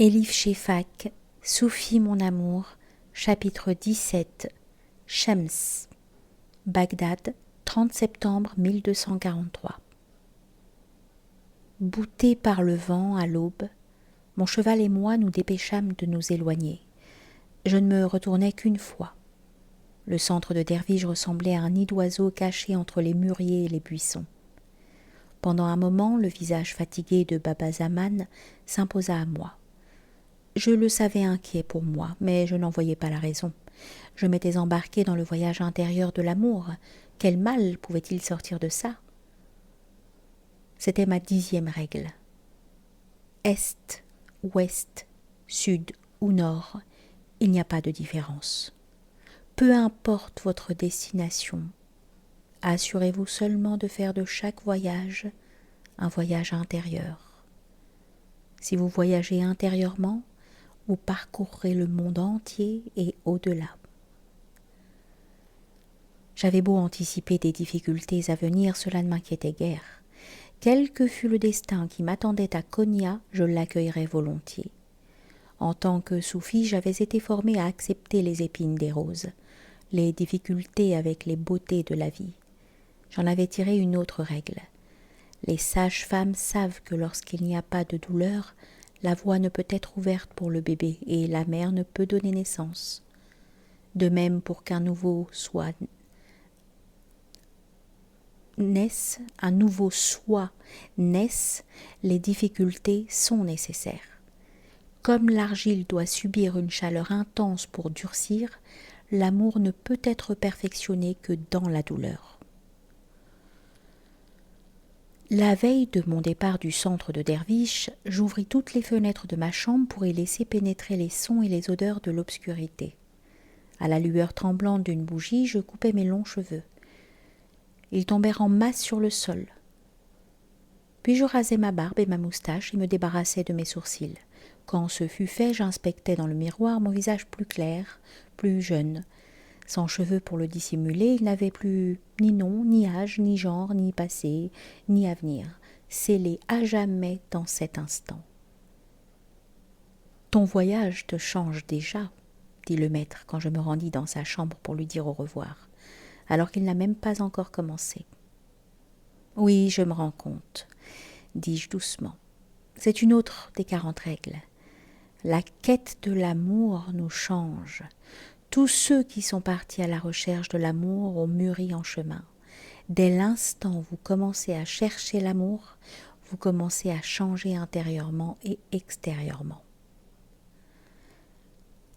Elif Shefak, Soufi mon amour, chapitre 17, Shems, Bagdad, 30 septembre 1243. Boutés par le vent à l'aube, mon cheval et moi nous dépêchâmes de nous éloigner. Je ne me retournai qu'une fois. Le centre de Derviche ressemblait à un nid d'oiseaux caché entre les mûriers et les buissons. Pendant un moment, le visage fatigué de Baba Zaman s'imposa à moi. Je le savais inquiet pour moi, mais je n'en voyais pas la raison. Je m'étais embarquée dans le voyage intérieur de l'amour. Quel mal pouvait-il sortir de ça? C'était ma 10e règle. Est, ouest, sud ou nord, il n'y a pas de différence. Peu importe votre destination, assurez-vous seulement de faire de chaque voyage un voyage intérieur. Si vous voyagez intérieurement, vous parcourrez le monde entier et au-delà. J'avais beau anticiper des difficultés à venir, cela ne m'inquiétait guère. Quel que fût le destin qui m'attendait à Konya, je l'accueillerais volontiers. En tant que soufie, j'avais été formée à accepter les épines des roses, les difficultés avec les beautés de la vie. J'en avais tiré une autre règle. Les sages-femmes savent que lorsqu'il n'y a pas de douleur, la voie ne peut être ouverte pour le bébé et la mère ne peut donner naissance. De même, pour qu'un nouveau soi naisse, les difficultés sont nécessaires. Comme l'argile doit subir une chaleur intense pour durcir, l'amour ne peut être perfectionné que dans la douleur. La veille de mon départ du centre de Derviche, j'ouvris toutes les fenêtres de ma chambre pour y laisser pénétrer les sons et les odeurs de l'obscurité. À la lueur tremblante d'une bougie, je coupais mes longs cheveux. Ils tombèrent en masse sur le sol. Puis je rasai ma barbe et ma moustache et me débarrassai de mes sourcils. Quand ce fut fait, j'inspectai dans le miroir mon visage plus clair, plus jeune. Sans cheveux pour le dissimuler, il n'avait plus ni nom, ni âge, ni genre, ni passé, ni avenir, scellé à jamais dans cet instant. « Ton voyage te change déjà, » dit le maître quand je me rendis dans sa chambre pour lui dire au revoir, alors qu'il n'a même pas encore commencé. « Oui, je me rends compte, » dis-je doucement. « C'est une autre des 40 règles. La quête de l'amour nous change. » Tous ceux qui sont partis à la recherche de l'amour ont mûri en chemin. Dès l'instant où vous commencez à chercher l'amour, vous commencez à changer intérieurement et extérieurement.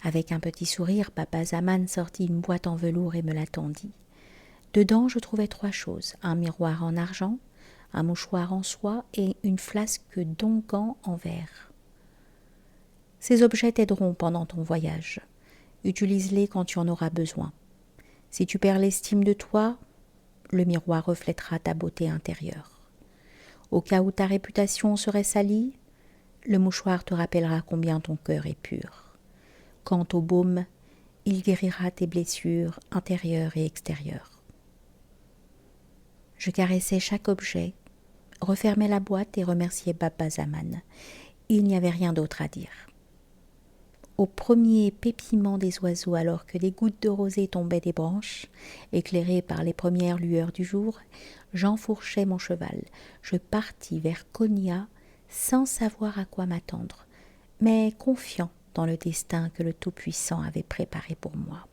Avec un petit sourire, Baba Zaman sortit une boîte en velours et me la tendit. Dedans, je trouvais 3 choses, un miroir en argent, un mouchoir en soie et une flasque d'onguent en verre. Ces objets t'aideront pendant ton voyage. Utilise-les quand tu en auras besoin. Si tu perds l'estime de toi, le miroir reflètera ta beauté intérieure. Au cas où ta réputation serait salie, le mouchoir te rappellera combien ton cœur est pur. Quant au baume, il guérira tes blessures intérieures et extérieures. Je caressais chaque objet, refermais la boîte et remerciais Baba Zaman. Il n'y avait rien d'autre à dire. Au premier pépillement des oiseaux, alors que des gouttes de rosée tombaient des branches, éclairées par les premières lueurs du jour, j'enfourchai mon cheval. Je partis vers Konya sans savoir à quoi m'attendre, mais confiant dans le destin que le Tout-Puissant avait préparé pour moi.